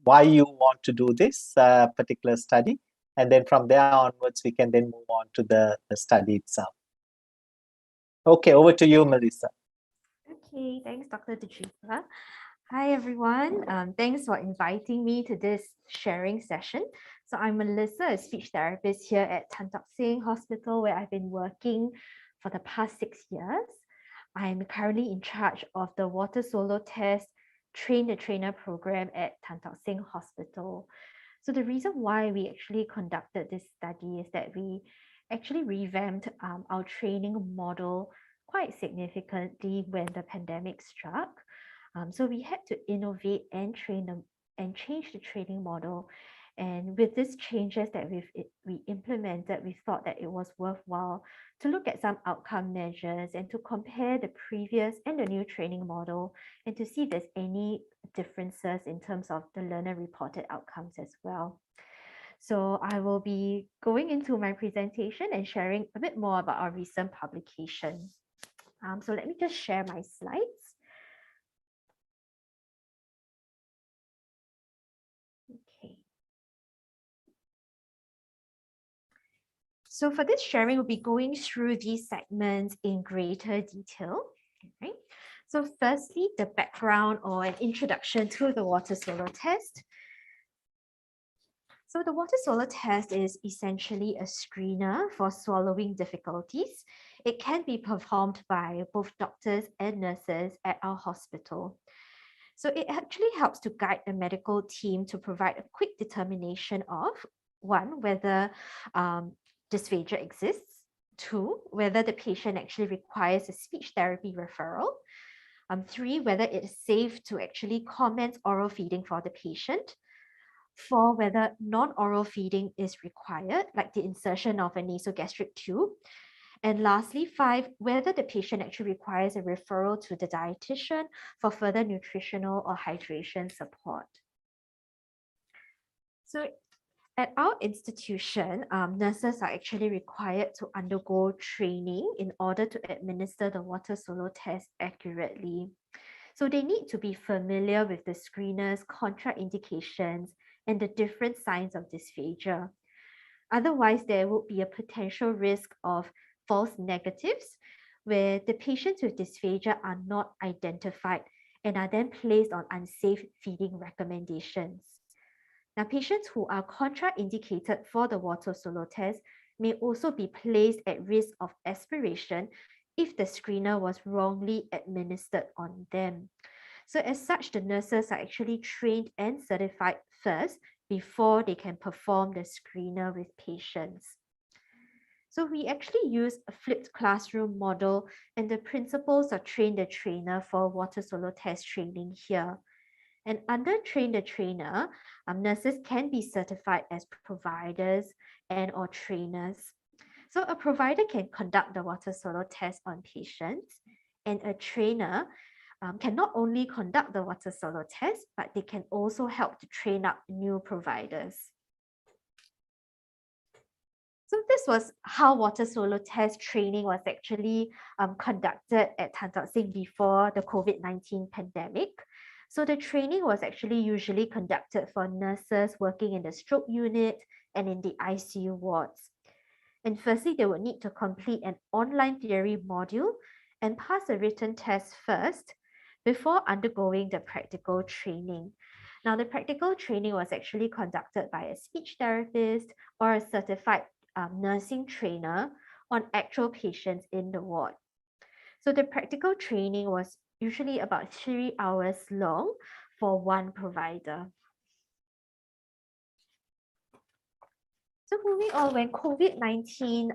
why you want to do this particular study. And then from there onwards, we can then move on to the study itself. Okay, over to you, Melissa. Okay, thanks, Dr. Dejita. Hi, everyone. Thanks for inviting me to this sharing session. So I'm Melissa, a speech therapist here at Tan Tock Seng Hospital, where I've been working for the past 6 years. I'm currently in charge of the Water Solo Test Train the Trainer program at Tan Tock Seng Hospital. So the reason why we actually conducted this study is that we actually revamped our training model quite significantly when the pandemic struck. So we had to innovate and train them and change the training model. And with these changes that we implemented, we thought that it was worthwhile to look at some outcome measures and to compare the previous and the new training model and to see if there's any differences in terms of the learner reported outcomes as well. So I will be going into my presentation and sharing a bit more about our recent publication. So let me just share my slides. Okay. So for this sharing, we'll be going through these segments in greater detail. Right? So firstly, the background or an introduction to the water solo test. So the water solo test is essentially a screener for swallowing difficulties. It can be performed by both doctors and nurses at our hospital. So it actually helps to guide the medical team to provide a quick determination of, one, whether dysphagia exists, two, whether the patient actually requires a speech therapy referral, three, whether it is safe to actually commence oral feeding for the patient, four, whether non-oral feeding is required, like the insertion of a nasogastric tube, and lastly, five, whether the patient actually requires a referral to the dietitian for further nutritional or hydration support. So at our institution, nurses are actually required to undergo training in order to administer the water solo test accurately. So they need to be familiar with the screener's contraindications and the different signs of dysphagia. Otherwise, there would be a potential risk of false negatives where the patients with dysphagia are not identified and are then placed on unsafe feeding recommendations. Now, patients who are contraindicated for the water solo test may also be placed at risk of aspiration if the screener was wrongly administered on them. So as such, the nurses are actually trained and certified first before they can perform the screener with patients. So we actually use a flipped classroom model, and the principles of train the trainer for water solo test training here. And under train the trainer, nurses can be certified as providers and or trainers. So a provider can conduct the water solo test on patients, and a trainer can not only conduct the water solo test, but they can also help to train up new providers. So this was how water solo test training was actually conducted at Tan Tock Seng before the COVID-19 pandemic. So the training was actually usually conducted for nurses working in the stroke unit and in the ICU wards. And firstly, they would need to complete an online theory module and pass a written test first before undergoing the practical training. Now, the practical training was actually conducted by a speech therapist or a certified nursing trainer on actual patients in the ward. So the practical training was usually about 3 hours long for one provider. So moving on, when COVID-19,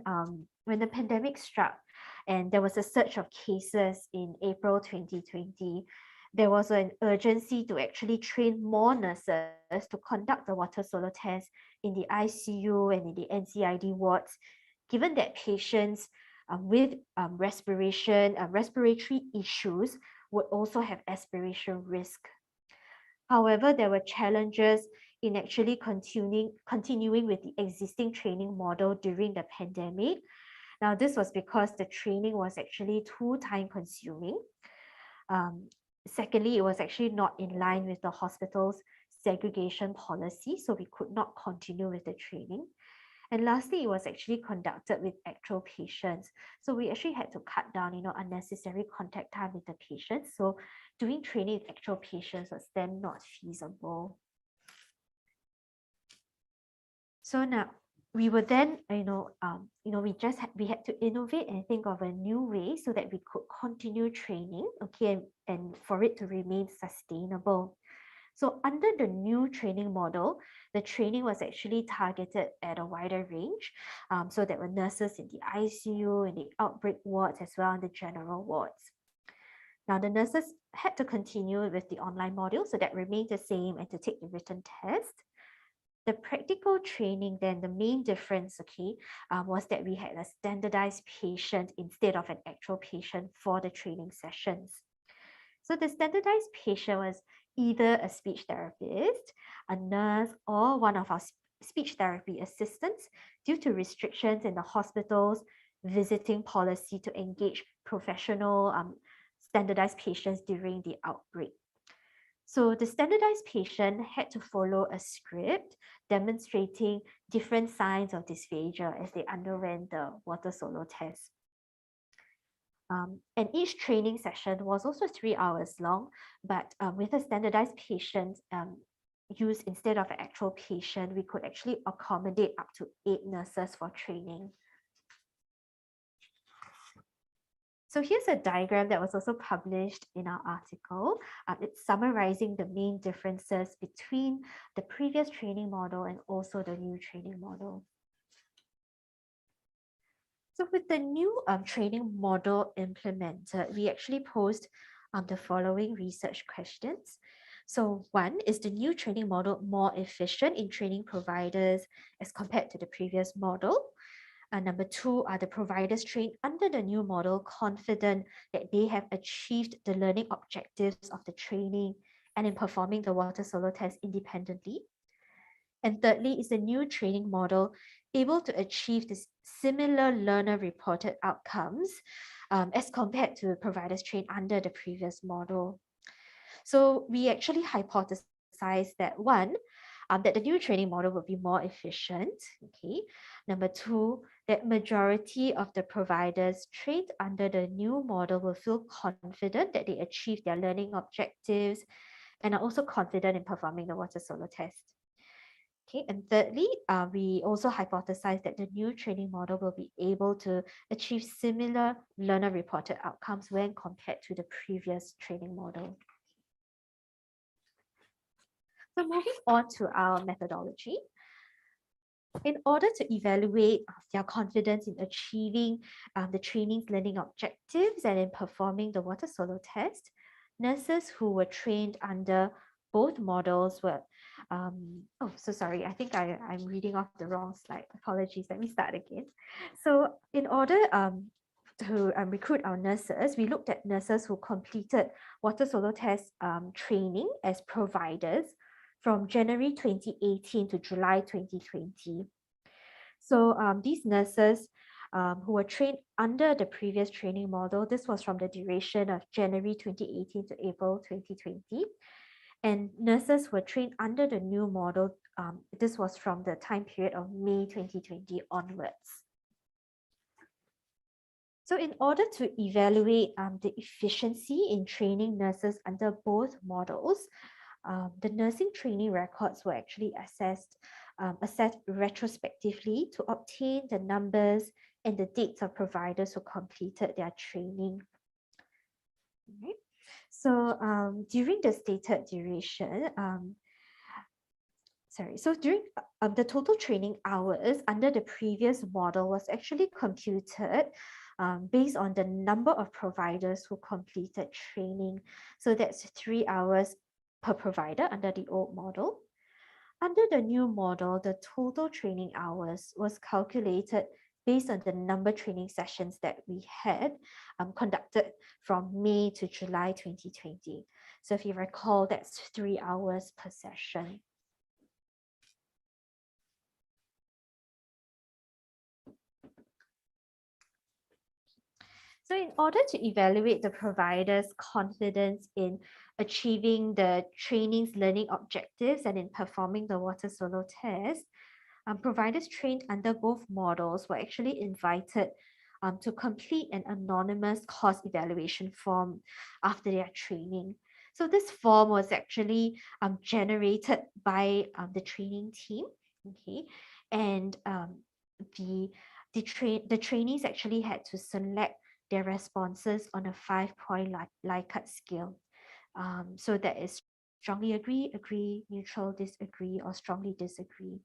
when the pandemic struck and there was a surge of cases in April 2020, there was an urgency to actually train more nurses to conduct the water solo test in the ICU and in the NCID wards, given that patients with respiratory issues would also have aspiration risk. However, there were challenges in actually continuing with the existing training model during the pandemic. Now, this was because the training was actually too time consuming. Secondly, it was actually not in line with the hospital's segregation policy, so we could not continue with the training. And lastly, it was actually conducted with actual patients. So we actually had to cut down, unnecessary contact time with the patients. So doing training with actual patients was then not feasible. So now we were then, we had to innovate and think of a new way so that we could continue training, okay, and for it to remain sustainable. So under the new training model, the training was actually targeted at a wider range. So there were nurses in the ICU, in the outbreak wards, as well as the general wards. Now the nurses had to continue with the online module, so that remained the same, and to take the written test. The practical training, then the main difference, okay, was that we had a standardized patient instead of an actual patient for the training sessions. So the standardized patient was either a speech therapist, a nurse, or one of our speech therapy assistants due to restrictions in the hospital's visiting policy to engage professional standardized patients during the outbreak. So the standardized patient had to follow a script demonstrating different signs of dysphagia as they underwent the water solo test. And each training session was also 3 hours long, but with a standardized patient used instead of an actual patient, we could actually accommodate up to 8 nurses for training. So here's a diagram that was also published in our article. It's summarizing the main differences between the previous training model and also the new training model. So with the new training model implemented, we actually posed the following research questions. So one, is the new training model more efficient in training providers as compared to the previous model? Number two, are the providers trained under the new model confident that they have achieved the learning objectives of the training and in performing the water solo test independently? And thirdly, is the new training model able to achieve this similar learner-reported outcomes as compared to providers trained under the previous model? So we actually hypothesized that one, that the new training model will be more efficient. Okay. Number two, that majority of the providers trained under the new model will feel confident that they achieve their learning objectives and are also confident in performing the water solo test. Okay, and thirdly, we also hypothesized that the new training model will be able to achieve similar learner-reported outcomes when compared to the previous training model. So moving on to our methodology. In order to evaluate their confidence in achieving the training's learning objectives and in performing the water solo test, nurses who were trained under both models were, sorry, I think I'm reading off the wrong slide. Apologies, let me start again. So in order to recruit our nurses, we looked at nurses who completed water solo test training as providers from January 2018 to July 2020. So these nurses who were trained under the previous training model, this was from the duration of January 2018 to April 2020. And nurses were trained under the new model, this was from the time period of May 2020 onwards. So in order to evaluate the efficiency in training nurses under both models, the nursing training records were actually assessed retrospectively to obtain the numbers and the dates of providers who completed their training. Right. So during the stated duration, during the total training hours under the previous model was actually computed based on the number of providers who completed training. So that's 3 hours per provider under the old model. Under the new model, the total training hours was calculated based on the number of training sessions that we had conducted from May to July 2020. So if you recall, that's 3 hours per session. So in order to evaluate the provider's confidence in achieving the training's learning objectives and in performing the water solo test, providers trained under both models were actually invited to complete an anonymous course evaluation form after their training. So this form was actually generated by the training team, okay, and the trainees actually had to select their responses on a 5-point Likert scale. So that is strongly agree, agree, neutral, disagree, or strongly disagree.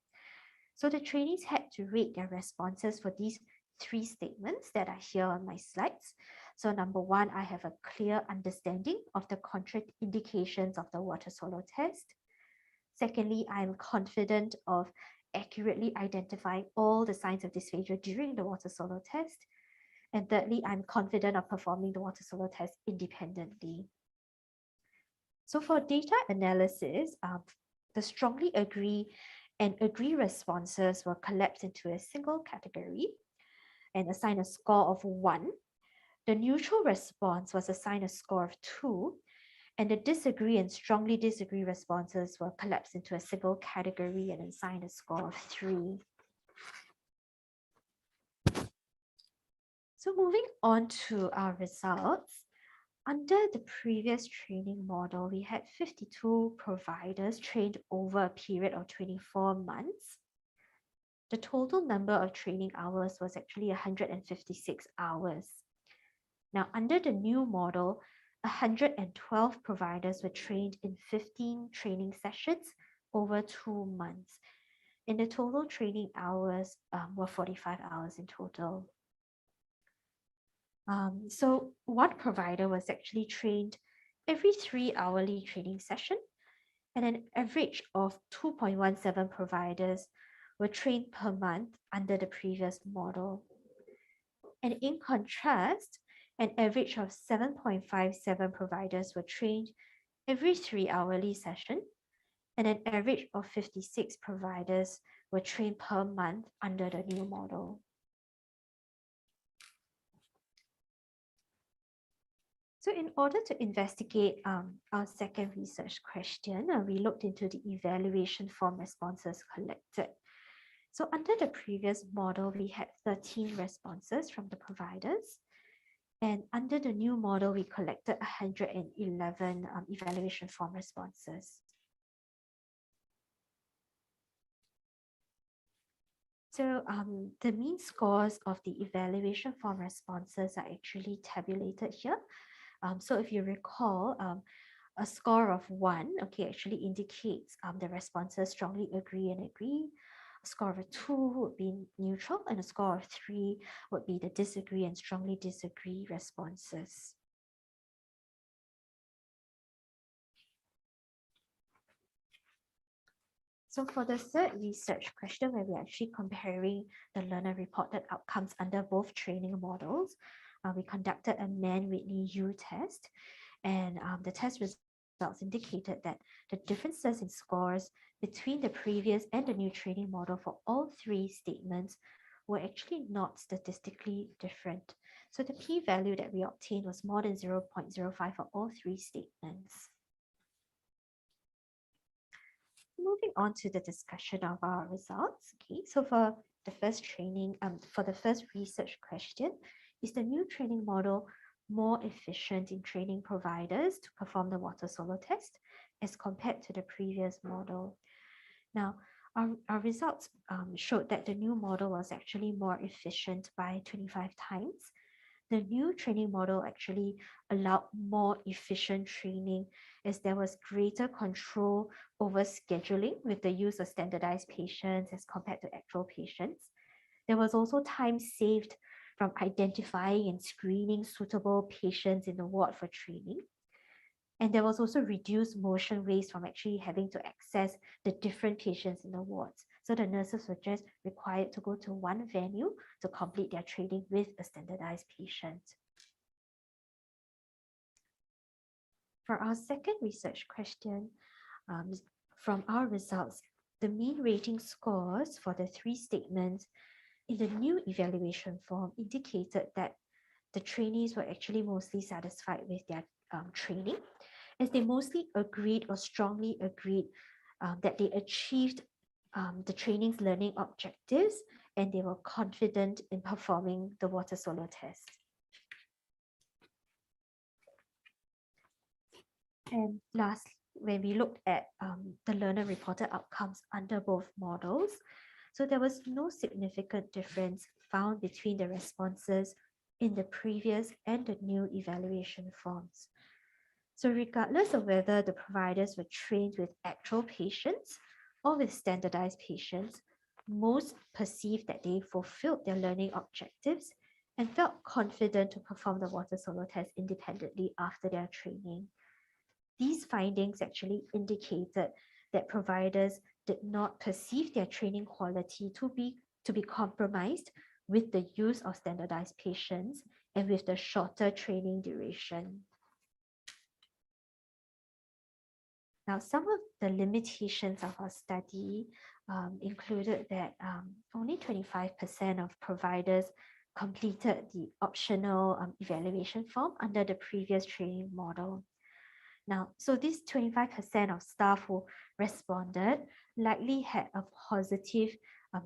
So the trainees had to rate their responses for these 3 statements that are here on my slides. So number 1, I have a clear understanding of the contraindications of the water solo test. Secondly, I'm confident of accurately identifying all the signs of dysphagia during the water solo test. And thirdly, I'm confident of performing the water solo test independently. So for data analysis, the strongly agree and agree responses were collapsed into a single category and assigned a score of 1. The neutral response was assigned a score of 2, and the disagree and strongly disagree responses were collapsed into a single category and assigned a score of 3. So moving on to our results, under the previous training model, we had 52 providers trained over a period of 24 months. The total number of training hours was actually 156 hours. Now, under the new model, 112 providers were trained in 15 training sessions over 2 months. And the total training hours were 45 hours in total. So one provider was actually trained every 3 hourly training session, and an average of 2.17 providers were trained per month under the previous model. And in contrast, an average of 7.57 providers were trained every 3 hourly session, and an average of 56 providers were trained per month under the new model. So in order to investigate our second research question, we looked into the evaluation form responses collected. So under the previous model, we had 13 responses from the providers. And under the new model, we collected 111 evaluation form responses. So the mean scores of the evaluation form responses are actually tabulated here. So if you recall, a score of 1, okay, actually indicates the responses strongly agree and agree. A score of 2 would be neutral, and a score of 3 would be the disagree and strongly disagree responses. So for the third research question, where we're actually comparing the learner-reported outcomes under both training models, we conducted a Mann-Whitney U test, and the test results indicated that the differences in scores between the previous and the new training model for all 3 statements were actually not statistically different. So the p-value that we obtained was more than 0.05 for all 3 statements. Moving on to the discussion of our results. Okay, so for the first research question, is the new training model more efficient in training providers to perform the water solo test as compared to the previous model? Now, our results showed that the new model was actually more efficient by 25 times. The new training model actually allowed more efficient training as there was greater control over scheduling with the use of standardized patients as compared to actual patients. There was also time saved from identifying and screening suitable patients in the ward for training. And there was also reduced motion waste from actually having to access the different patients in the wards. So the nurses were just required to go to one venue to complete their training with a standardized patient. For our second research question, from our results, the mean rating scores for the 3 statements in the new evaluation form indicated that the trainees were actually mostly satisfied with their training, as they mostly agreed or strongly agreed that they achieved the training's learning objectives, and they were confident in performing the water solo test. And last, when we looked at the learner reported outcomes under both models, so there was no significant difference found between the responses in the previous and the new evaluation forms. So regardless of whether the providers were trained with actual patients or with standardized patients, most perceived that they fulfilled their learning objectives and felt confident to perform the water solo test independently after their training. These findings actually indicated that providers did not perceive their training quality to be compromised with the use of standardized patients and with the shorter training duration. Now, some of the limitations of our study included that only 25% of providers completed the optional evaluation form under the previous training model. Now, so this 25% of staff who responded likely had a positive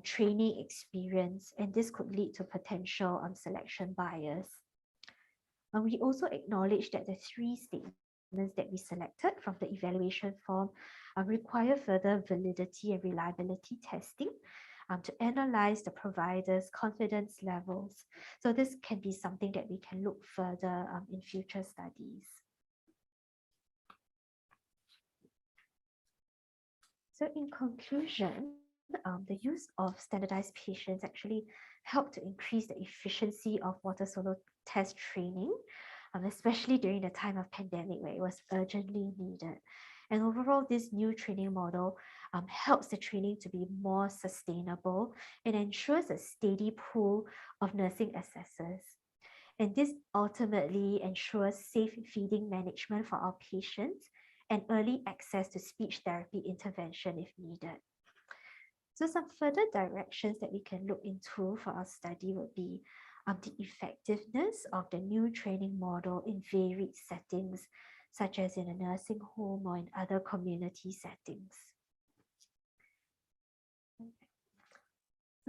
training experience, and this could lead to potential selection bias. We also acknowledge that the 3 statements that we selected from the evaluation form require further validity and reliability testing to analyze the provider's confidence levels. So this can be something that we can look further in future studies. So in conclusion, the use of standardized patients actually helped to increase the efficiency of water solo test training, especially during the time of pandemic where it was urgently needed. And overall, this new training model helps the training to be more sustainable and ensures a steady pool of nursing assessors. And this ultimately ensures safe feeding management for our patients and early access to speech therapy intervention if needed. So some further directions that we can look into for our study would be the effectiveness of the new training model in varied settings, such as in a nursing home or in other community settings.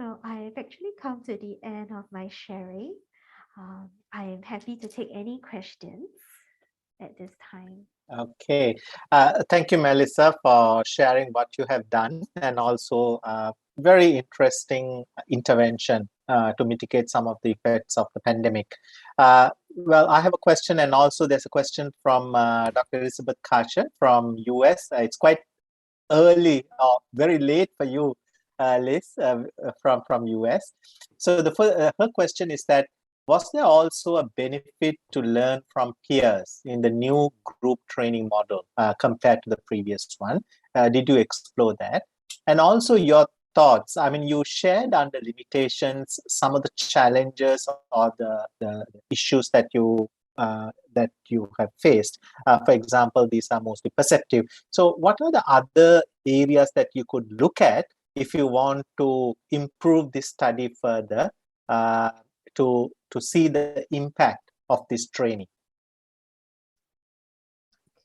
So I've actually come to the end of my sharing. I am happy to take any questions at this time. Okay, thank you, Melissa, for sharing what you have done, and also very interesting intervention to mitigate some of the effects of the pandemic. Well, I have a question, and also there's a question from Dr. Elizabeth Karcher from US. It's quite early or very late for you, Liz, from US. So her question is that, was there also a benefit to learn from peers in the new group training model compared to the previous one? Did you explore that? And also your thoughts. I mean, you shared under limitations some of the challenges or the issues that you have faced. For example, these are mostly perceptive. So what are the other areas that you could look at if you want to improve this study further to see the impact of this training?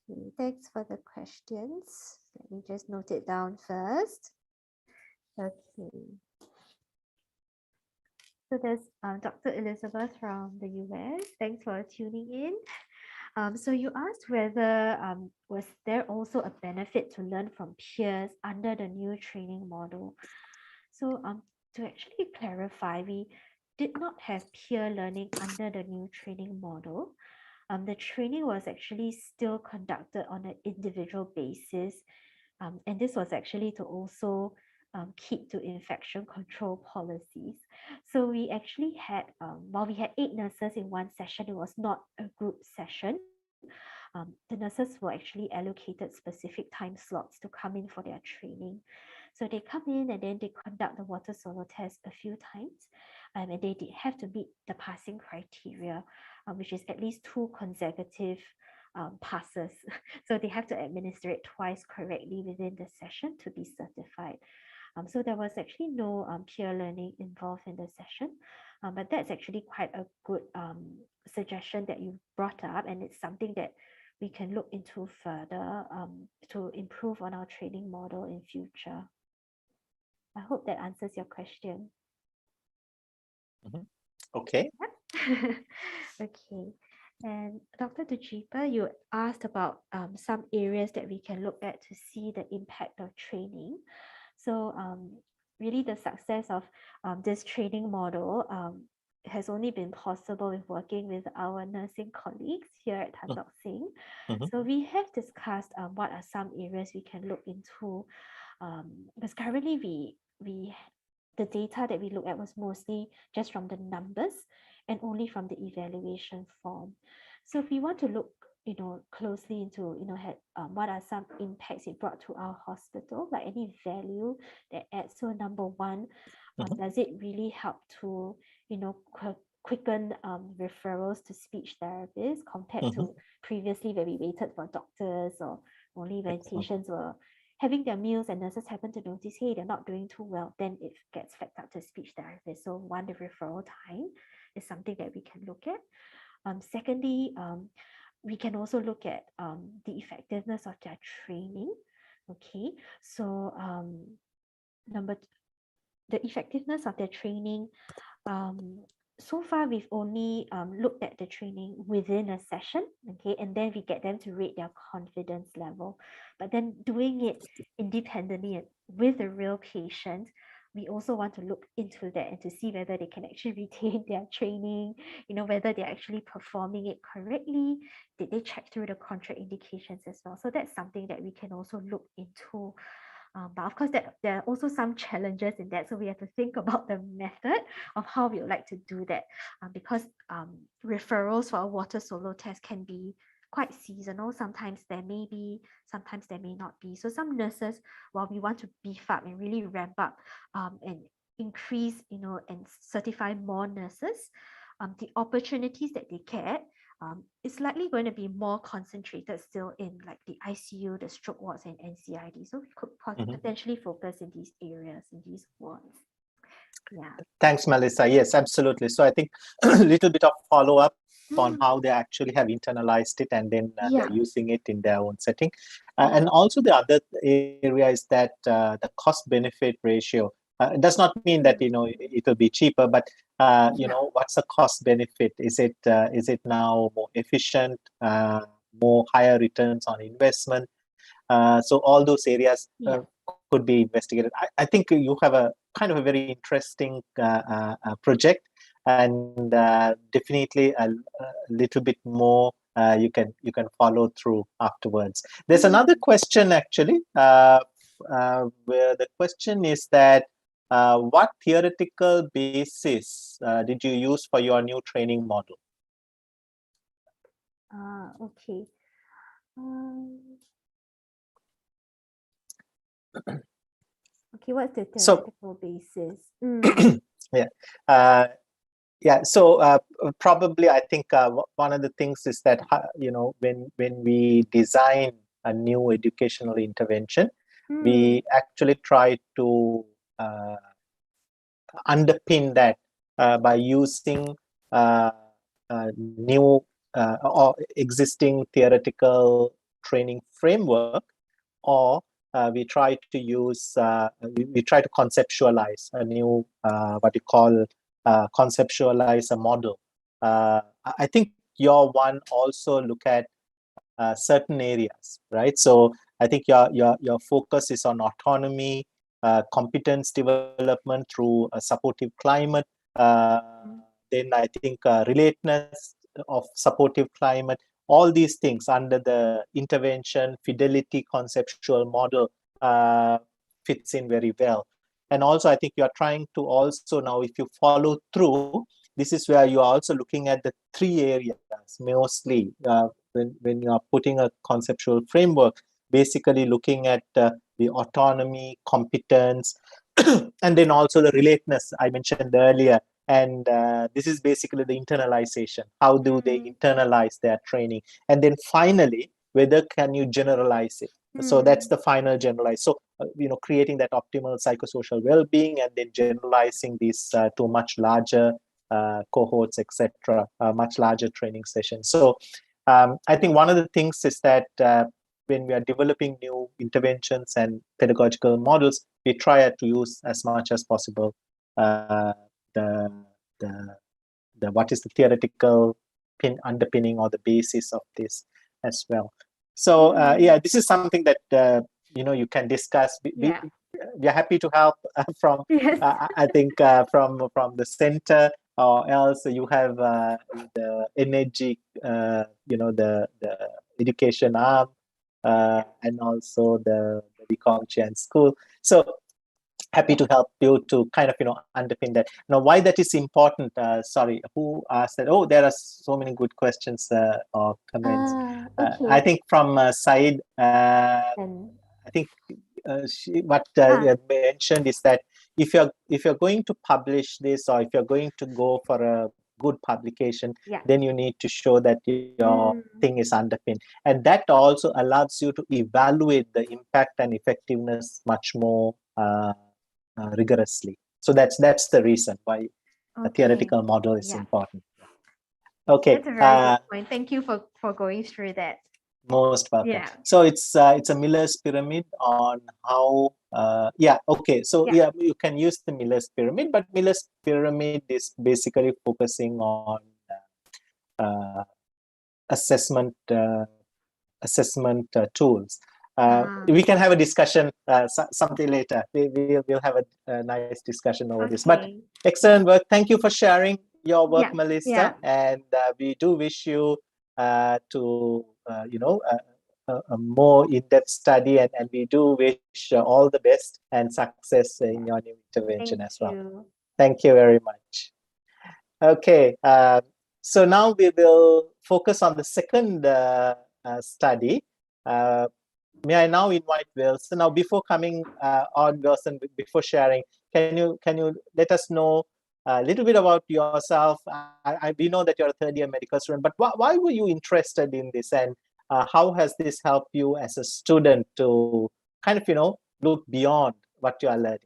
Okay, thanks for the questions. Let me just note it down first. Okay. So there's Dr. Elizabeth from the US. Thanks for tuning in. So you asked whether was there also a benefit to learn from peers under the new training model. So to actually clarify, we did not have peer learning under the new training model. The training was actually still conducted on an individual basis. And this was actually to also keep to infection control policies. So we actually had, while we had 8 nurses in one session, it was not a group session. The nurses were actually allocated specific time slots to come in for their training. So they come in and then they conduct the water solo test a few times. And they did have to meet the passing criteria, which is at least 2 consecutive passes. So they have to administer it twice correctly within the session to be certified. So there was actually no peer learning involved in the session, but that's actually quite a good suggestion that you brought up, and it's something that we can look into further to improve on our training model in future. I hope that answers your question. Okay. Okay. And Dr. Dujipa, you asked about some areas that we can look at to see the impact of training. So really the success of this training model has only been possible with working with our nursing colleagues here at Tan Tock Seng. So we have discussed what are some areas we can look into, because currently the data that we look at was mostly just from the numbers and only from the evaluation form. So if we want to look, closely into, what are some impacts it brought to our hospital, like any value that adds. So number one, does it really help to, quicken referrals to speech therapists compared to previously where we waited for doctors, or only when patients were having their meals and nurses happen to notice, hey, they're not doing too well, then it gets flagged up to speech therapist. So one, the referral time is something that we can look at. Secondly, we can also look at the effectiveness of their training. Okay, so the effectiveness of their training, so far we've only looked at the training within a session, okay, and then we get them to rate their confidence level. But then doing it independently with a real patient, we also want to look into that and to see whether they can actually retain their training, whether they're actually performing it correctly. Did they check through the contraindications as well? So that's something that we can also look into. But of course, there are also some challenges in that. So we have to think about the method of how we would like to do that, because referrals for a water solo test can be quite seasonal. Sometimes there may be, sometimes there may not be. So some nurses, while we want to beef up and really ramp up and increase, and certify more nurses, the opportunities that they get is likely going to be more concentrated still in like the ICU, the stroke wards, and NCID. So we could potentially focus in these areas, in these wards. Yeah. Thanks, Melissa. Yes, absolutely. So I think a little bit of follow-up on how they actually have internalized it, and then they're using it in their own setting. And also the other area is that the cost-benefit ratio. It does not mean that it will be cheaper, but what's the cost benefit? Is it now more efficient, more higher returns on investment? So all those areas could be investigated. I think you have a kind of a very interesting project, and definitely a little bit more you can follow through afterwards. There's another question actually, where the question is that what theoretical basis did you use for your new training model? Okay. Okay, what's the theoretical basis? Yeah. So probably I think one of the things is that when we design a new educational intervention, we actually try to underpin that by using new or existing theoretical training framework, or we try to use we try to conceptualize a new what you call conceptualize a model. I think your one also look at certain areas, right? So I think your focus is on autonomy, competence development through a supportive climate. Then I think relatedness of supportive climate. All these things under the intervention fidelity conceptual model fits in very well. And also I think you are trying to also now, if you follow through, this is where you are also looking at the three areas mostly when you are putting a conceptual framework, basically looking at the autonomy, competence, and then also the relatedness I mentioned earlier. And this is basically the internalization. How do they internalize their training? And then finally, whether can you generalize it? So that's the final generalized. So, creating that optimal psychosocial well-being and then generalizing these to much larger cohorts, etc., much larger training sessions. So I think one of the things is that when we are developing new interventions and pedagogical models, we try to use as much as possible the what is the theoretical underpinning or the basis of this as well. So this is something that you can discuss. We are happy to help from Yes. I think from the center, or else you have the energy, the education arm, and also the Vikomchian school. So happy to help you to kind of underpin that. Now, why that is important? Sorry, who asked that? Oh, there are so many good questions or comments. Okay. I think from Said. I think what mentioned is that if you're going to publish this, or if you're going to go for a good publication, then you need to show that your thing is underpinned, and that also allows you to evaluate the impact and effectiveness much more rigorously. So that's the reason why a theoretical model is important. Okay, that's a very good point. Thank you for going through that. Most welcome. So it's a Miller's pyramid on how okay, so you can use the Miller's pyramid, but Miller's pyramid is basically focusing on assessment tools. We can have a discussion something later. We'll have a nice discussion over this. But excellent work. Thank you for sharing your work, Melissa. And we do wish you to a more in-depth study, and we do wish all the best and success in your new intervention as well. Thank you very much. Okay, so now we will focus on the second study. May I now invite Wilson? Now, before coming on, Wilson, before sharing, can you let us know a little bit about yourself? We know that you're a third-year medical student, but why were you interested in this, and how has this helped you as a student to kind of look beyond what you are learning?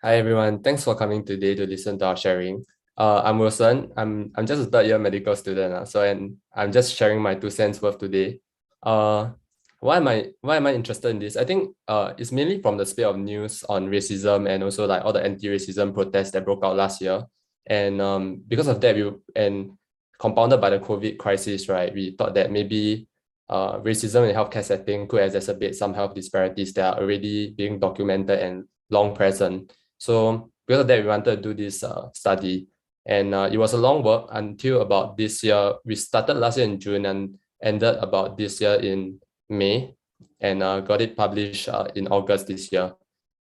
Hi everyone, thanks for coming today to listen to our sharing. I'm Wilson. I'm just a third-year medical student, and I'm just sharing my 2 cents worth today. Why am I interested in this? I think it's mainly from the spate of news on racism and also like all the anti-racism protests that broke out last year. And because of that, and compounded by the COVID crisis, right, we thought that maybe racism in healthcare setting could exacerbate some health disparities that are already being documented and long present. So because of that, we wanted to do this study. And it was a long work until about this year. We started last year in June and ended about this year in May, and got it published in August this year.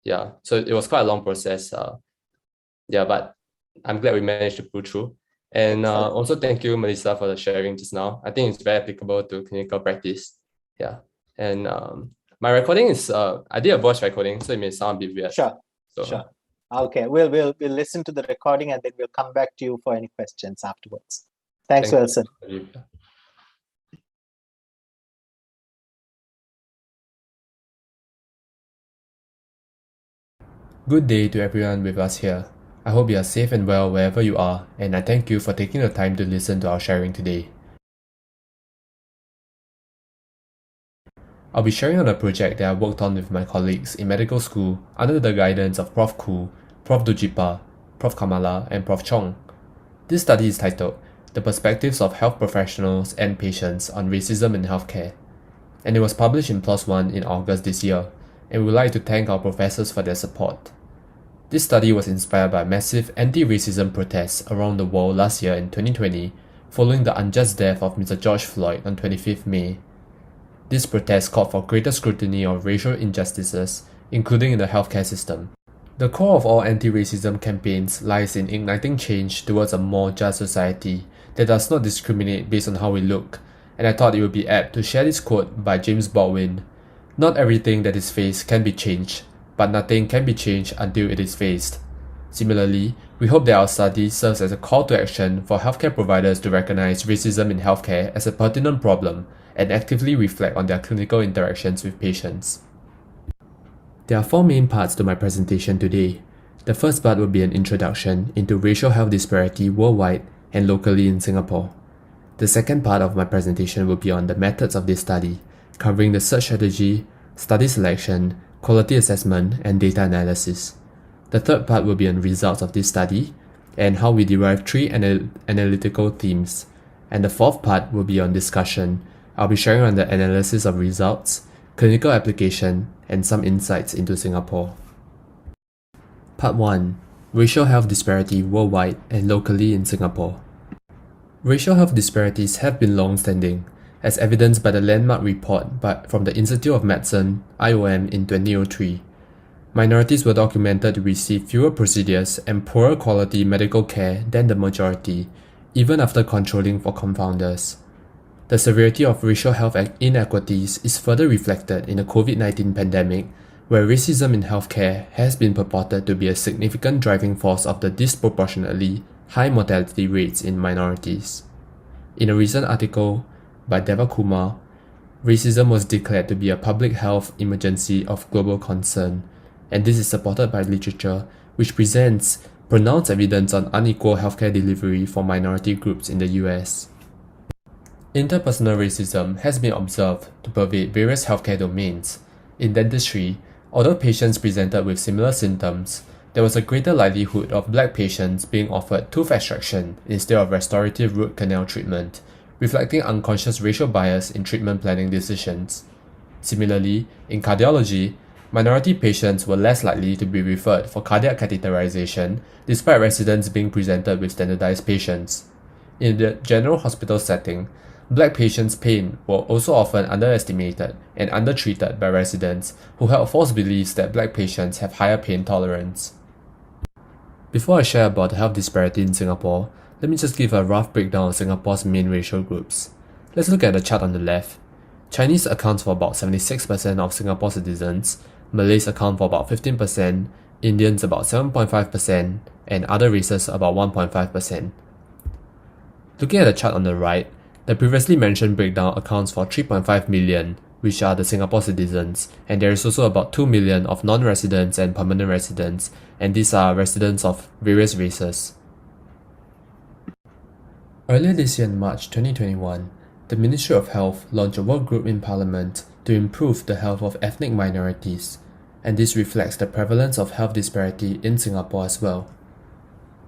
Yeah, so it was quite a long process. But I'm glad we managed to pull through. And also thank you, Melissa, for the sharing just now. I think it's very applicable to clinical practice. Yeah, and my recording is I did a voice recording, so it may sound a bit weird. Sure. Okay, we'll listen to the recording and then we'll come back to you for any questions afterwards. Thanks, Wilson. Good day to everyone with us here. I hope you are safe and well wherever you are, and I thank you for taking the time to listen to our sharing today. I'll be sharing on a project that I worked on with my colleagues in medical school under the guidance of Prof. Koo, Prof. Dujipa, Prof. Kamala, and Prof. Chong. This study is titled The Perspectives of Health Professionals and Patients on Racism in Healthcare, and it was published in PLOS ONE in August this year, and we would like to thank our professors for their support. This study was inspired by massive anti-racism protests around the world last year in 2020, following the unjust death of Mr. George Floyd on 25th May. This protest called for greater scrutiny of racial injustices, including in the healthcare system. The core of all anti-racism campaigns lies in igniting change towards a more just society that does not discriminate based on how we look, and I thought it would be apt to share this quote by James Baldwin: "Not everything that is faced can be changed, but nothing can be changed until it is faced." Similarly, we hope that our study serves as a call to action for healthcare providers to recognize racism in healthcare as a pertinent problem and actively reflect on their clinical interactions with patients. There are 4 main parts to my presentation today. The first part will be an introduction into racial health disparity worldwide and locally in Singapore. The second part of my presentation will be on the methods of this study, covering the search strategy, study selection, quality assessment, and data analysis. The third part will be on results of this study and how we derive 3 analytical themes. And the fourth part will be on discussion. I'll be sharing on the analysis of results, clinical application, and some insights into Singapore. Part 1. Racial health disparity worldwide and locally in Singapore. Racial health disparities have been long-standing, as evidenced by the landmark report from the Institute of Medicine, IOM, in 2003. Minorities were documented to receive fewer procedures and poorer quality medical care than the majority, even after controlling for confounders. The severity of racial health inequities is further reflected in the COVID-19 pandemic, where racism in healthcare has been purported to be a significant driving force of the disproportionately high mortality rates in minorities. In a recent article by Deva Kumar, racism was declared to be a public health emergency of global concern, and this is supported by literature which presents pronounced evidence on unequal healthcare delivery for minority groups in the US. Interpersonal racism has been observed to pervade various healthcare domains. In dentistry, although patients presented with similar symptoms, there was a greater likelihood of black patients being offered tooth extraction instead of restorative root canal treatment, reflecting unconscious racial bias in treatment planning decisions. Similarly, in cardiology, minority patients were less likely to be referred for cardiac catheterization, despite residents being presented with standardized patients. In the general hospital setting, black patients' pain were also often underestimated and undertreated by residents who held false beliefs that black patients have higher pain tolerance. Before I share about the health disparity in Singapore, let me just give a rough breakdown of Singapore's main racial groups. Let's look at the chart on the left. Chinese accounts for about 76% of Singapore citizens, Malays account for about 15%, Indians about 7.5%, and other races about 1.5%. Looking at the chart on the right, the previously mentioned breakdown accounts for 3.5 million, which are the Singapore citizens, and there is also about 2 million of non-residents and permanent residents, and these are residents of various races. Earlier this year in March 2021, the Ministry of Health launched a work group in Parliament to improve the health of ethnic minorities, and this reflects the prevalence of health disparity in Singapore as well.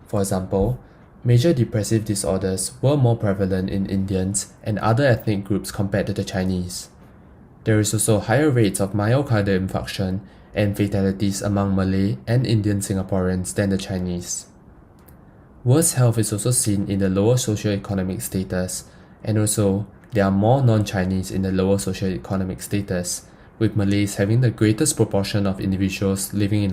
For example, major depressive disorders were more prevalent in Indians and other ethnic groups compared to the Chinese. There is also higher rates of myocardial infarction and fatalities among Malay and Indian Singaporeans than the Chinese. Worse health is also seen in the lower socioeconomic status, and also there are more non-Chinese in the lower socioeconomic status, with Malays having the greatest proportion of individuals living in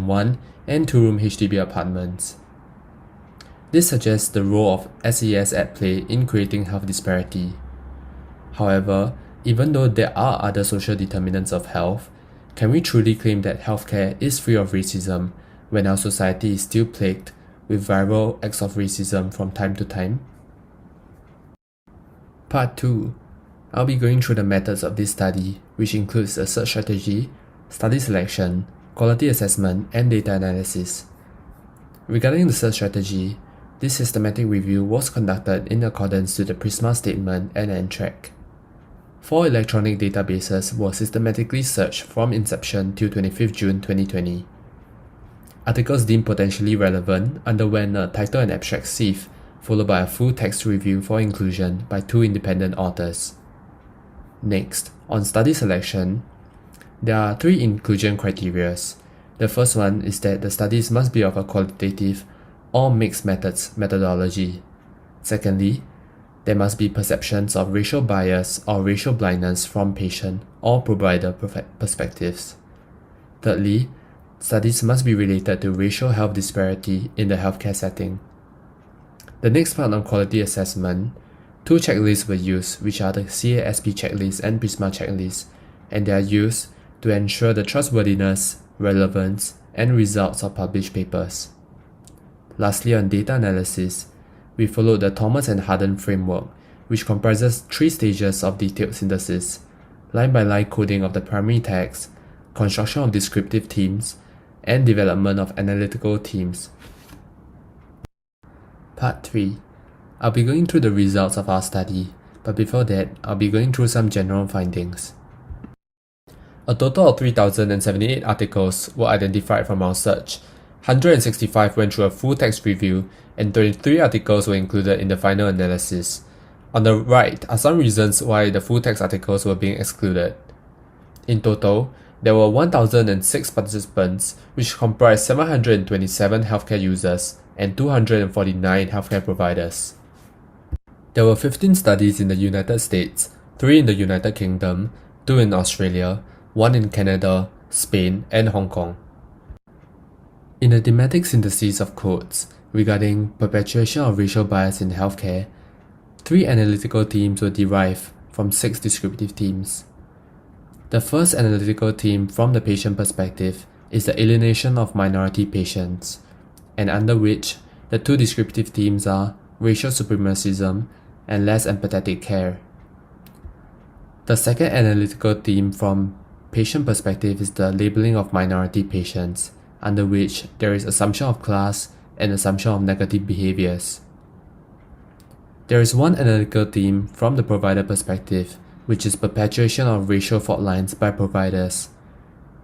one and two-room HDB apartments. This suggests the role of SES at play in creating health disparity. However, even though there are other social determinants of health, can we truly claim that healthcare is free of racism when our society is still plagued with viral acts of racism from time to time? Part 2. I'll be going through the methods of this study, which includes a search strategy, study selection, quality assessment, and data analysis. Regarding the search strategy, this systematic review was conducted in accordance to the PRISMA statement and NTRAC. 4 electronic databases were systematically searched from inception till 25th June 2020. Articles deemed potentially relevant underwent a title and abstract sieve, followed by a full text review for inclusion by 2 independent authors. Next, on study selection, there are 3 inclusion criteria. The first one is that the studies must be of a qualitative or mixed methods methodology. Secondly, there must be perceptions of racial bias or racial blindness from patient or provider perspectives. Thirdly, studies must be related to racial health disparity in the healthcare setting. The next part on quality assessment, 2 checklists were used, which are the CASP checklist and PRISMA checklist, and they are used to ensure the trustworthiness, relevance, and results of published papers. Lastly, on data analysis, we followed the Thomas and Harden framework, which comprises 3 stages of detailed synthesis: line-by-line coding of the primary text, construction of descriptive themes, and development of analytical themes. Part 3. I'll be going through the results of our study, but before that, I'll be going through some general findings. A total of 3,078 articles were identified from our search. 165 went through a full text review, and 33 articles were included in the final analysis. On the right are some reasons why the full text articles were being excluded. In total, there were 1,006 participants, which comprised 727 healthcare users and 249 healthcare providers. There were 15 studies in the United States, 3 in the United Kingdom, 2 in Australia, 1 in Canada, Spain, and Hong Kong. In a thematic synthesis of quotes regarding perpetuation of racial bias in healthcare, 3 analytical themes were derived from 6 descriptive themes. The first analytical theme from the patient perspective is the alienation of minority patients, and under which the 2 descriptive themes are racial supremacism and less empathetic care. The second analytical theme from patient perspective is the labeling of minority patients, under which there is assumption of class and assumption of negative behaviors. There is one analytical theme from the provider perspective, which is perpetuation of racial fault lines by providers,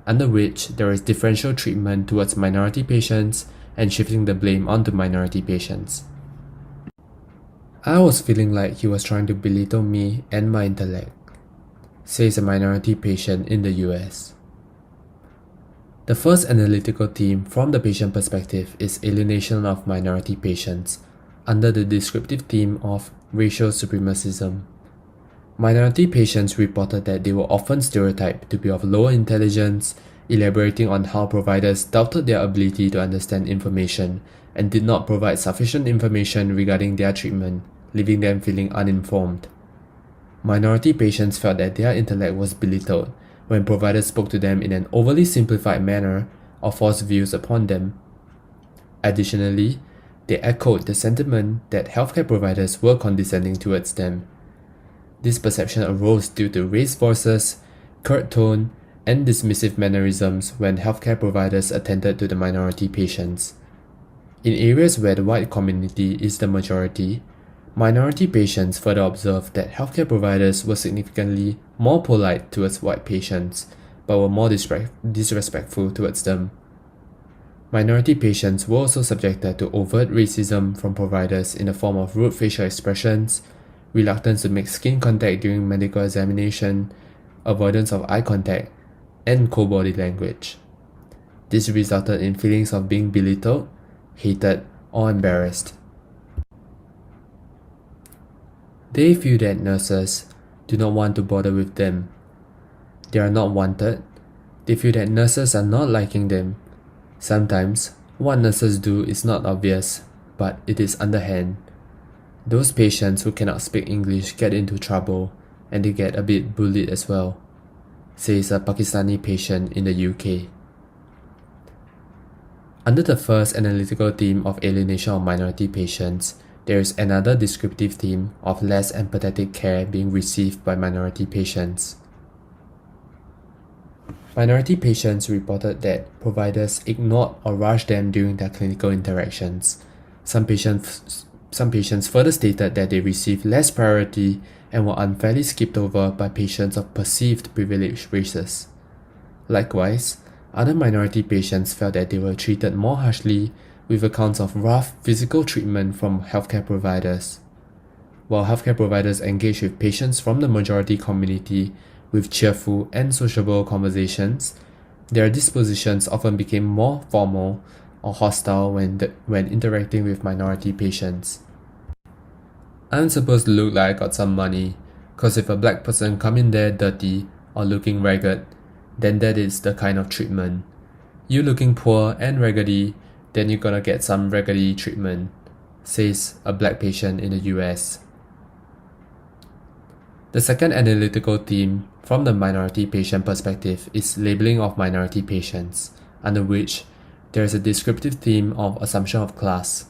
under which there is differential treatment towards minority patients and shifting the blame onto minority patients. I was feeling like he was trying to belittle me and my intellect, says a minority patient in the US. The first analytical theme from the patient perspective is alienation of minority patients, under the descriptive theme of racial supremacism. Minority patients reported that they were often stereotyped to be of lower intelligence, elaborating on how providers doubted their ability to understand information and did not provide sufficient information regarding their treatment, leaving them feeling uninformed. Minority patients felt that their intellect was belittled when providers spoke to them in an overly simplified manner or forced views upon them. Additionally, they echoed the sentiment that healthcare providers were condescending towards them. This perception arose due to raised voices, curt tone, and dismissive mannerisms when healthcare providers attended to the minority patients. In areas where the white community is the majority, minority patients further observed that healthcare providers were significantly more polite towards white patients, but were more disrespectful towards them. Minority patients were also subjected to overt racism from providers in the form of rude facial expressions, reluctance to make skin contact during medical examination, avoidance of eye contact, and cold body language. This resulted in feelings of being belittled, hated, or embarrassed. They feel that nurses do not want to bother with them. They are not wanted. They feel that nurses are not liking them. Sometimes, what nurses do is not obvious, but it is underhand. Those patients who cannot speak English get into trouble, and they get a bit bullied as well, says a Pakistani patient in the UK. Under the first analytical theme of alienation of minority patients, there is another descriptive theme of less empathetic care being received by minority patients. Minority patients reported that providers ignored or rushed them during their clinical interactions. Some patients further stated that they received less priority and were unfairly skipped over by patients of perceived privileged races. Likewise, other minority patients felt that they were treated more harshly, with accounts of rough physical treatment from healthcare providers. While healthcare providers engaged with patients from the majority community with cheerful and sociable conversations, their dispositions often became more formal or hostile when interacting with minority patients. I'm supposed to look like I got some money, cause if a black person come in there dirty or looking ragged, then that is the kind of treatment. You looking poor and raggedy, then you're gonna get some raggedy treatment, says a black patient in the US. The second analytical theme from the minority patient perspective is labeling of minority patients, under which there is a descriptive theme of assumption of class.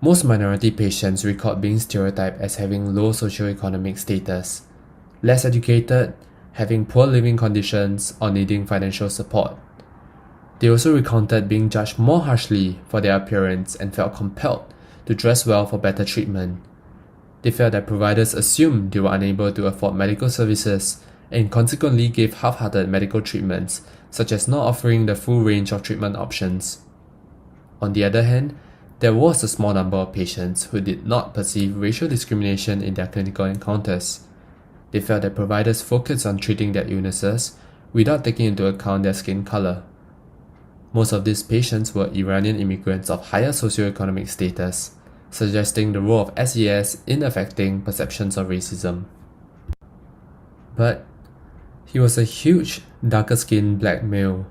Most minority patients record being stereotyped as having low socioeconomic status, less educated, having poor living conditions, or needing financial support. They also recounted being judged more harshly for their appearance and felt compelled to dress well for better treatment. They felt that providers assumed they were unable to afford medical services and consequently gave half-hearted medical treatments, such as not offering the full range of treatment options. On the other hand, there was a small number of patients who did not perceive racial discrimination in their clinical encounters. They felt that providers focused on treating their illnesses without taking into account their skin color. Most of these patients were Iranian immigrants of higher socioeconomic status, suggesting the role of SES in affecting perceptions of racism. But he was a huge, darker-skinned black male,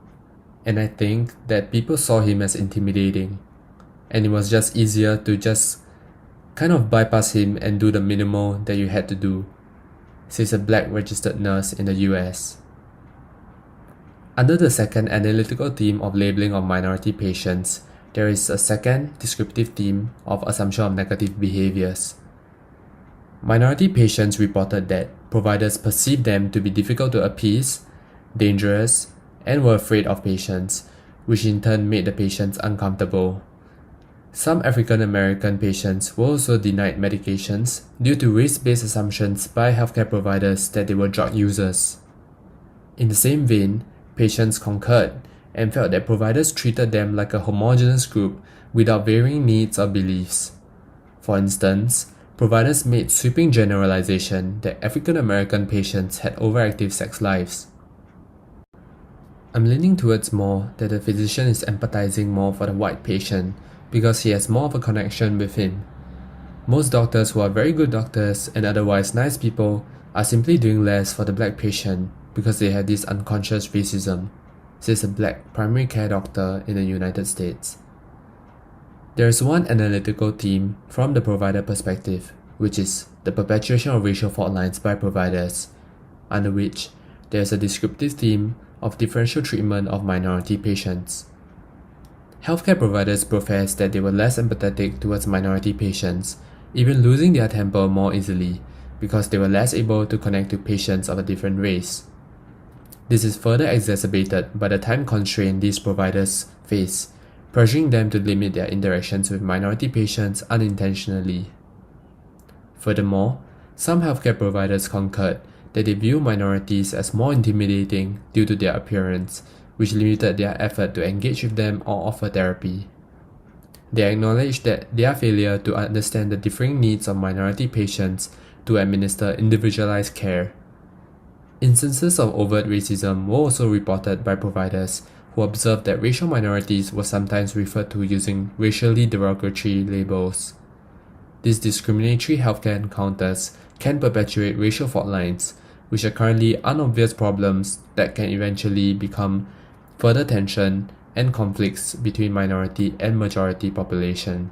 and I think that people saw him as intimidating, and it was just easier to just kind of bypass him and do the minimal that you had to do, says a black registered nurse in the US. Under the second analytical theme of labeling of minority patients, there is a second descriptive theme of assumption of negative behaviors. Minority patients reported that providers perceived them to be difficult to appease, dangerous, and were afraid of patients, which in turn made the patients uncomfortable. Some African American patients were also denied medications due to race-based assumptions by healthcare providers that they were drug users. In the same vein, patients concurred and felt that providers treated them like a homogeneous group without varying needs or beliefs. For instance, providers made sweeping generalization that African American patients had overactive sex lives. I'm leaning towards more that the physician is empathizing more for the white patient because he has more of a connection with him. Most doctors who are very good doctors and otherwise nice people are simply doing less for the black patient because they have this unconscious racism, says a black primary care doctor in the United States. There is one analytical theme from the provider perspective, which is the perpetuation of racial fault lines by providers, under which there is a descriptive theme of differential treatment of minority patients. Healthcare providers profess that they were less empathetic towards minority patients, even losing their temper more easily because they were less able to connect to patients of a different race. This is further exacerbated by the time constraint these providers face, pressuring them to limit their interactions with minority patients unintentionally. Furthermore, some healthcare providers concurred that they view minorities as more intimidating due to their appearance, which limited their effort to engage with them or offer therapy. They acknowledged that their failure to understand the differing needs of minority patients to administer individualized care. Instances of overt racism were also reported by providers who observed that racial minorities were sometimes referred to using racially derogatory labels. These discriminatory healthcare encounters can perpetuate racial fault lines, which are currently unobvious problems that can eventually become further tension and conflicts between minority and majority population.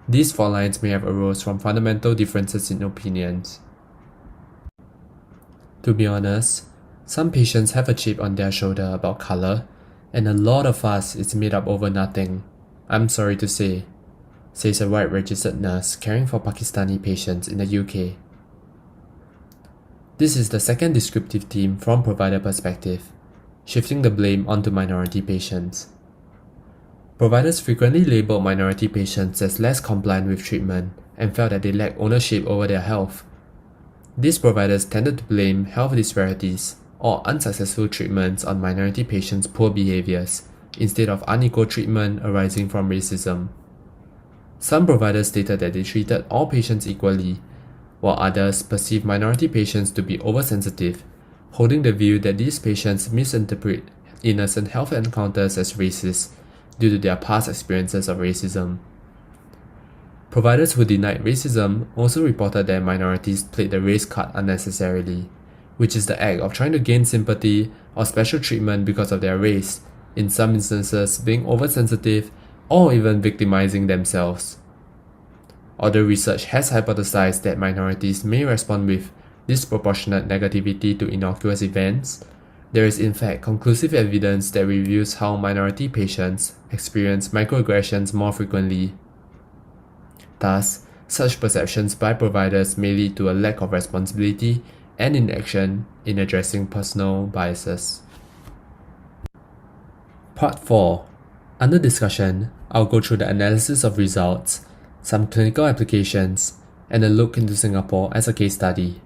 These fault lines may have arose from fundamental differences in opinions. To be honest, some patients have a chip on their shoulder about color, and a lot of fuss is made up over nothing, I'm sorry to say, says a white registered nurse caring for Pakistani patients in the UK. This is the second descriptive theme from provider perspective, shifting the blame onto minority patients. Providers frequently labeled minority patients as less compliant with treatment and felt that they lacked ownership over their health. These providers tended to blame health disparities or unsuccessful treatments on minority patients' poor behaviors instead of unequal treatment arising from racism. Some providers stated that they treated all patients equally, while others perceived minority patients to be oversensitive, holding the view that these patients misinterpret innocent health encounters as racist due to their past experiences of racism. Providers who denied racism also reported that minorities played the race card unnecessarily, which is the act of trying to gain sympathy or special treatment because of their race, in some instances being oversensitive or even victimizing themselves. although research has hypothesized that minorities may respond with disproportionate negativity to innocuous events, there is in fact conclusive evidence that reveals how minority patients experience microaggressions more frequently. Thus, such perceptions by providers may lead to a lack of responsibility and inaction in addressing personal biases. Part 4. Under discussion, I'll go through the analysis of results, some clinical applications, and a look into Singapore as a case study.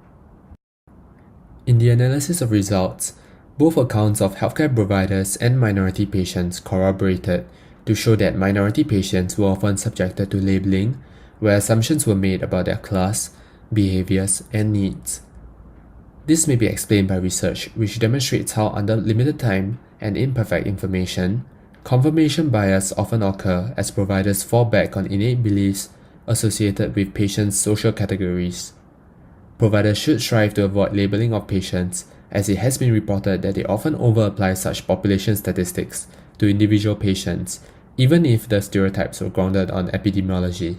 In the analysis of results, both accounts of healthcare providers and minority patients corroborated to show that minority patients were often subjected to labeling, where assumptions were made about their class, behaviors, and needs. This may be explained by research which demonstrates how under limited time and imperfect information, confirmation bias often occur as providers fall back on innate beliefs associated with patients' social categories. Providers should strive to avoid labeling of patients, as it has been reported that they often over-apply such population statistics to individual patients, even if the stereotypes were grounded on epidemiology.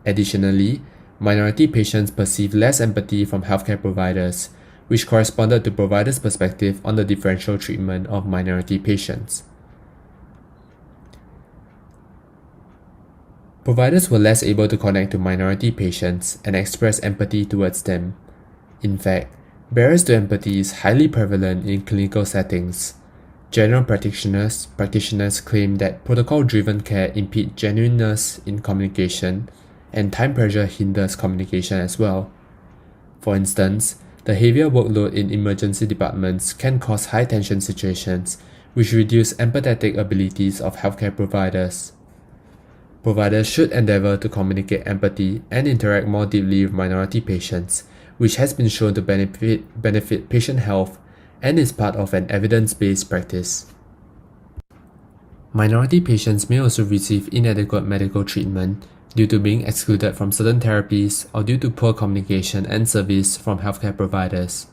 Additionally, minority patients perceive less empathy from healthcare providers, which corresponded to providers' perspective on the differential treatment of minority patients. Providers were less able to connect to minority patients and express empathy towards them. In fact, barriers to empathy is highly prevalent in clinical settings. General practitioners claim that protocol-driven care impedes genuineness in communication, and time pressure hinders communication as well. For instance, the heavier workload in emergency departments can cause high-tension situations, which reduce empathetic abilities of healthcare providers. Providers should endeavor to communicate empathy and interact more deeply with minority patients, which has been shown to benefit patient health and is part of an evidence-based practice. Minority patients may also receive inadequate medical treatment due to being excluded from certain therapies or due to poor communication and service from healthcare providers.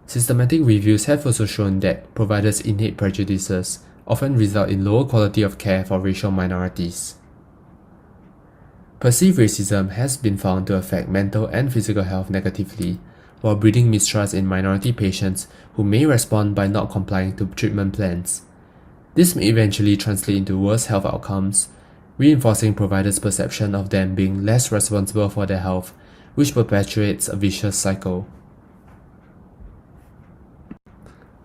Systematic reviews have also shown that providers' innate prejudices often result in lower quality of care for racial minorities. Perceived racism has been found to affect mental and physical health negatively, while breeding mistrust in minority patients who may respond by not complying to treatment plans. This may eventually translate into worse health outcomes, reinforcing providers' perception of them being less responsible for their health, which perpetuates a vicious cycle.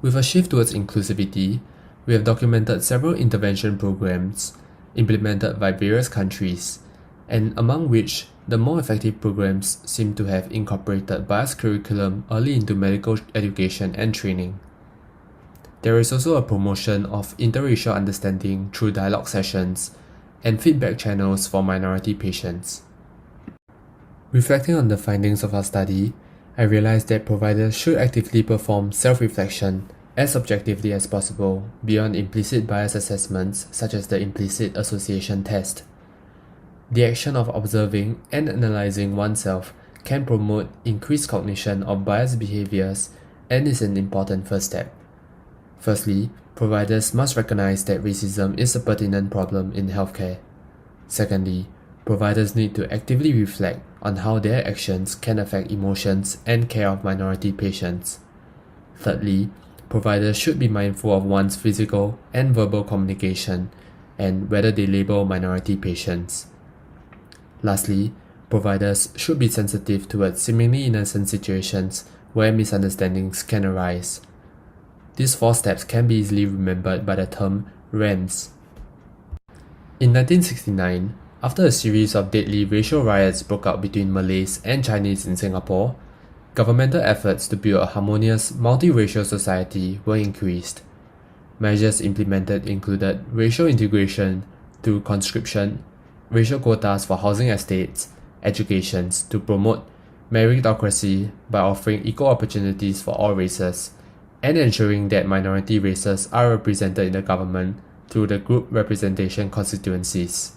With a shift towards inclusivity, we have documented several intervention programs implemented by various countries, and among which the more effective programs seem to have incorporated biased curriculum early into medical education and training. There is also a promotion of interracial understanding through dialogue sessions and feedback channels for minority patients. Reflecting on the findings of our study, I realized that providers should actively perform self-reflection as objectively as possible beyond implicit bias assessments such as the implicit association test. The action of observing and analyzing oneself can promote increased cognition of biased behaviors and is an important first step. Firstly, providers must recognize that racism is a pertinent problem in healthcare. Secondly, providers need to actively reflect on how their actions can affect emotions and care of minority patients. Thirdly, providers should be mindful of one's physical and verbal communication and whether they label minority patients. Lastly, providers should be sensitive towards seemingly innocent situations where misunderstandings can arise. These 4 steps can be easily remembered by the term RAMS. In 1969, after a series of deadly racial riots broke out between Malays and Chinese in Singapore, governmental efforts to build a harmonious, multiracial society were increased. Measures implemented included racial integration through conscription, racial quotas for housing estates, educations to promote meritocracy by offering equal opportunities for all races, and ensuring that minority races are represented in the government through the group representation constituencies.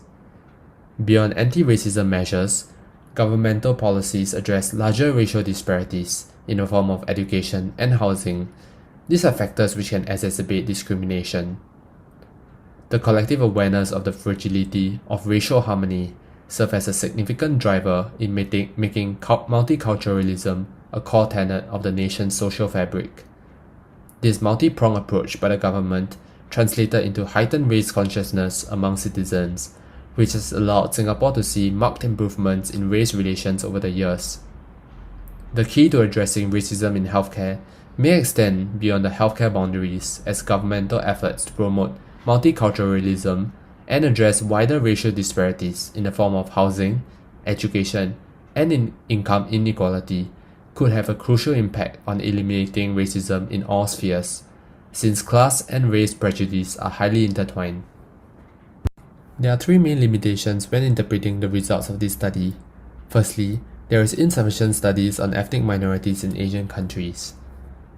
Beyond anti-racism measures, governmental policies address larger racial disparities in the form of education and housing. These are factors which can exacerbate discrimination. The collective awareness of the fragility of racial harmony serve as a significant driver in making multiculturalism a core tenet of the nation's social fabric. This multi-pronged approach by the government translated into heightened race consciousness among citizens, which has allowed Singapore to see marked improvements in race relations over the years. The key to addressing racism in healthcare may extend beyond the healthcare boundaries as governmental efforts to promote multiculturalism and address wider racial disparities in the form of housing, education, and income inequality could have a crucial impact on eliminating racism in all spheres, since class and race prejudice are highly intertwined. There are three main limitations when interpreting the results of this study. Firstly, there is insufficient studies on ethnic minorities in Asian countries.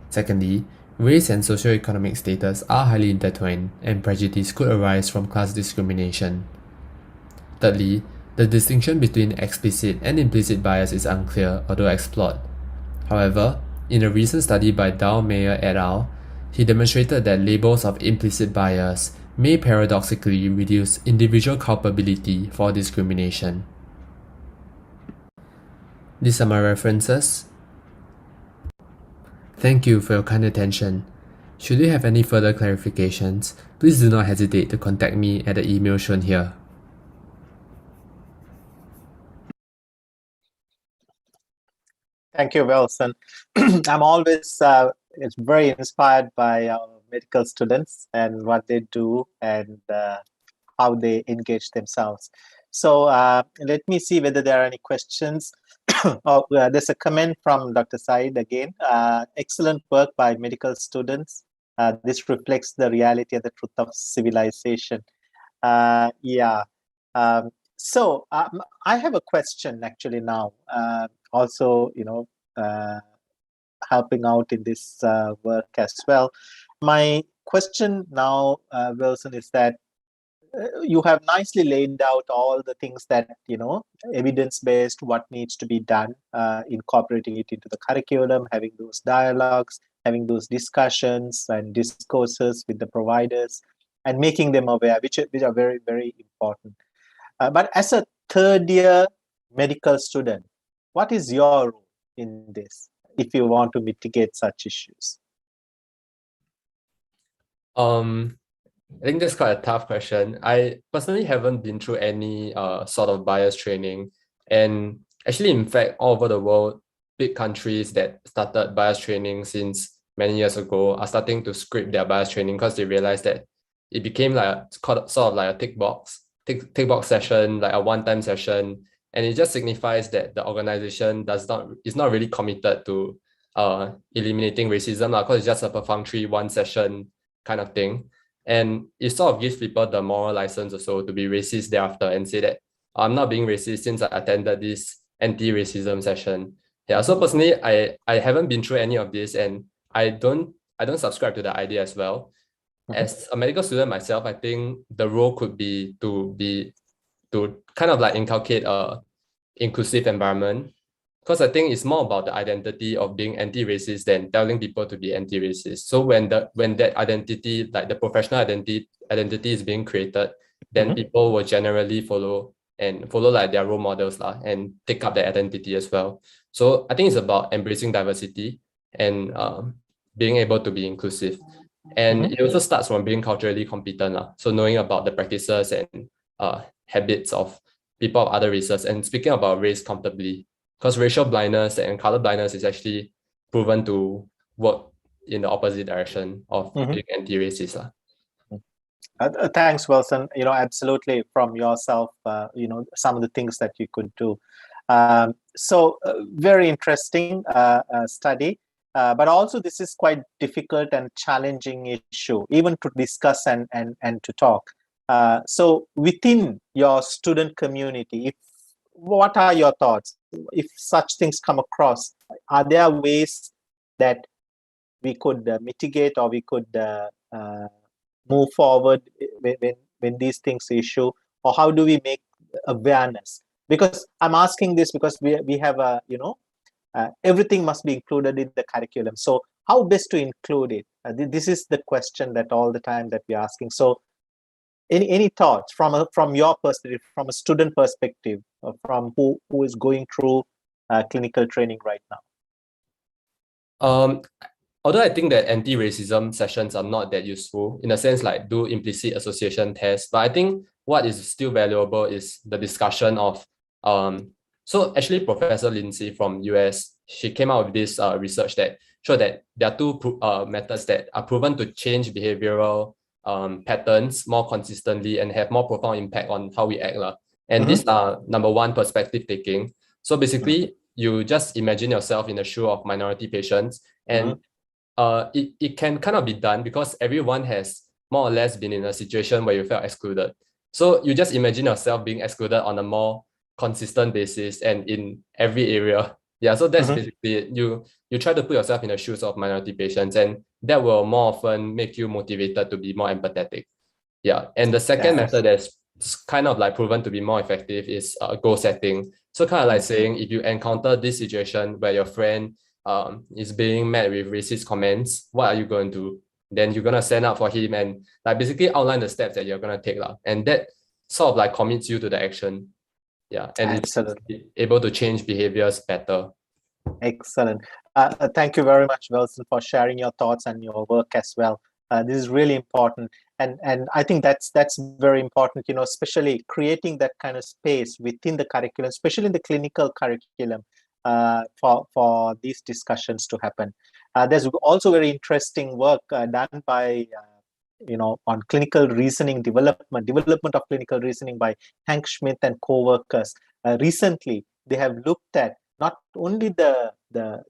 Secondly, race and socioeconomic status are highly intertwined, and prejudice could arise from class discrimination. Thirdly, the distinction between explicit and implicit bias is unclear, although explored. However, in a recent study by Dow Mayer et al., he demonstrated that labels of implicit bias may paradoxically reduce individual culpability for discrimination. These are my references. Thank you for your kind attention. Should you have any further clarifications, please do not hesitate to contact me at the email shown here. Thank you, Wilson. I'm always it's very inspired by our medical students and what they do and how they engage themselves. So let me see whether there are any questions. There's a comment from Dr. Said again. Excellent work by medical students. This reflects the reality and the truth of civilization. So I have a question actually now. Also, helping out in this work as well. My question now, Wilson, is that you have nicely laid out all the things that, evidence-based, what needs to be done, incorporating it into the curriculum, having those dialogues, having those discussions and discourses with the providers, and making them aware, which are very, very important. But as a third-year medical student, what is your role in this if you want to mitigate such issues? I think that's quite a tough question. I personally haven't been through any sort of bias training. And actually, in fact, all over the world, big countries that started bias training since many years ago are starting to script their bias training because they realized that it became like sort of like a tick box session, like a one-time session. And it just signifies that the organization is not really committed to eliminating racism, because it's just a perfunctory one session kind of thing. And it sort of gives people the moral license also to be racist thereafter and say that I'm not being racist since I attended this anti-racism session. Yeah, so personally, I haven't been through any of this, and I don't subscribe to the idea as well. As a medical student myself, I think the role could be to kind of like inculcate a inclusive environment, because I think it's more about the identity of being anti-racist than telling people to be anti-racist. So when that identity, like the professional identity is being created, then people will generally follow like their role models and take up their identity as well. So I think it's about embracing diversity and being able to be inclusive. And it also starts from being culturally competent. So knowing about the practices and habits of people of other races, and speaking about race comfortably, because racial blindness and color blindness is actually proven to work in the opposite direction of being anti-racist. Thanks, Wilson. Absolutely, from yourself, some of the things that you could do. Very interesting study, but also this is quite difficult and challenging issue, even to discuss and to talk. So within your student community, what are your thoughts? If such things come across, are there ways that we could mitigate, or we could move forward when these things issue, or how do we make awareness? Because I'm asking this because we have a everything must be included in the curriculum. So how best to include it? This is the question that all the time that we're asking. So any thoughts from your perspective, from a student perspective, from who is going through clinical training right now? Although I think that anti-racism sessions are not that useful, in a sense like do implicit association tests, but I think what is still valuable is the discussion of so actually Professor Lindsay from US, she came out with this research that showed that there are two methods that are proven to change behavioral patterns more consistently and have more profound impact on how we act. And these are number one, perspective taking. So basically, you just imagine yourself in the shoe of minority patients, and it can kind of be done because everyone has more or less been in a situation where you felt excluded. So you just imagine yourself being excluded on a more consistent basis and in every area. Yeah, so that's basically you try to put yourself in the shoes of minority patients, and that will more often make you motivated to be more empathetic. Yeah, and the second method that's kind of like proven to be more effective is goal setting. So kind of like saying, if you encounter this situation where your friend is being met with racist comments, what are you going to do? Then you're gonna stand up for him and like basically outline the steps that you're gonna take, and that sort of like commits you to the action. Yeah, and Absolutely. it's able to change behaviors better. Excellent. Thank you very much, Wilson, for sharing your thoughts and your work as well. This is really important, and I think that's very important. Especially creating that kind of space within the curriculum, especially in the clinical curriculum, for these discussions to happen. There's also very interesting work done by on clinical reasoning development of clinical reasoning by Hank Schmidt and co-workers. Recently, they have looked at not only the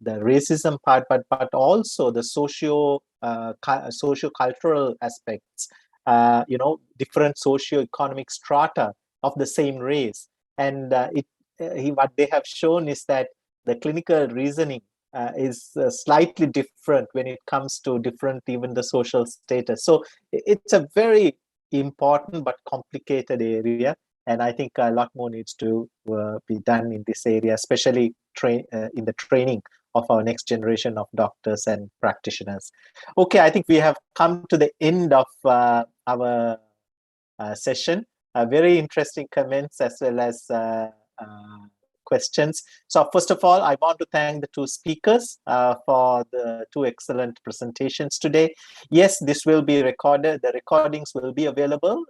racism part, but also the socio-cultural aspects. Different socio-economic strata of the same race, and what they have shown is that the clinical reasoning is slightly different when it comes to different, even the social status. So it's a very important but complicated area, and I think a lot more needs to be done in this area, especially in the training of our next generation of doctors and practitioners. Okay, I think we have come to the end of our session. Very interesting comments as well as questions. So first of all, I want to thank the two speakers for the two excellent presentations today. Yes, this will be recorded. The recordings will be available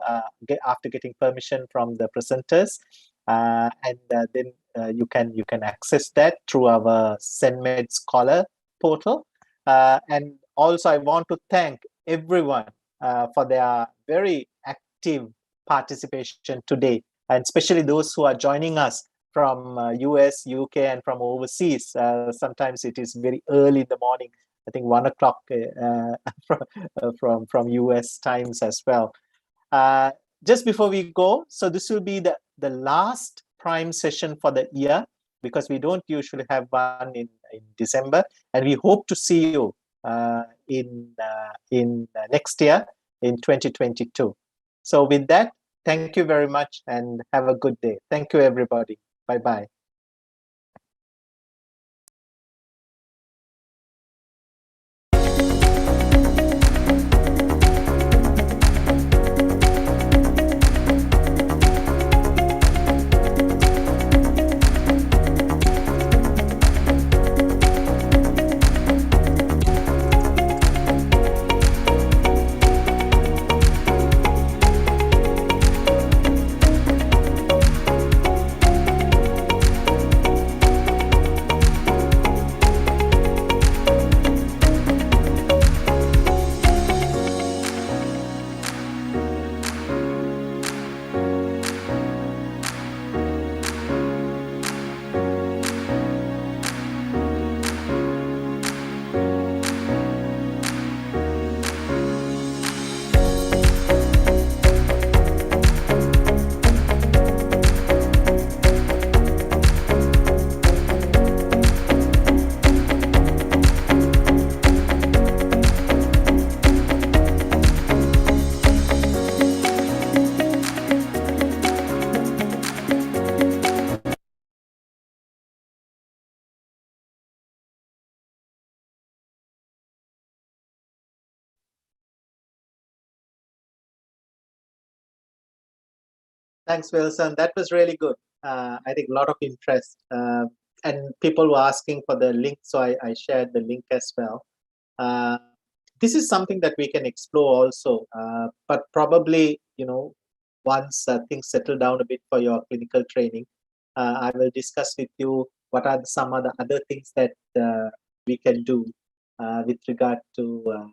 after getting permission from the presenters, and then you can access that through our SenMed Scholar portal. And also, I want to thank everyone for their very active participation today, and especially those who are joining us from US, UK, and from overseas. Sometimes it is very early in the morning, I think 1 o'clock from US times as well. Just before we go, so this will be the last Prime session for the year, because we don't usually have one in December, and we hope to see you in next year in 2022. So with that, thank you very much and have a good day. Thank you, everybody. Bye-bye. Thanks, Wilson. That was really good. I think a lot of interest. And people were asking for the link, so I shared the link as well. This is something that we can explore also, but probably, once things settle down a bit for your clinical training, I will discuss with you what are some of the other things that we can do with regard to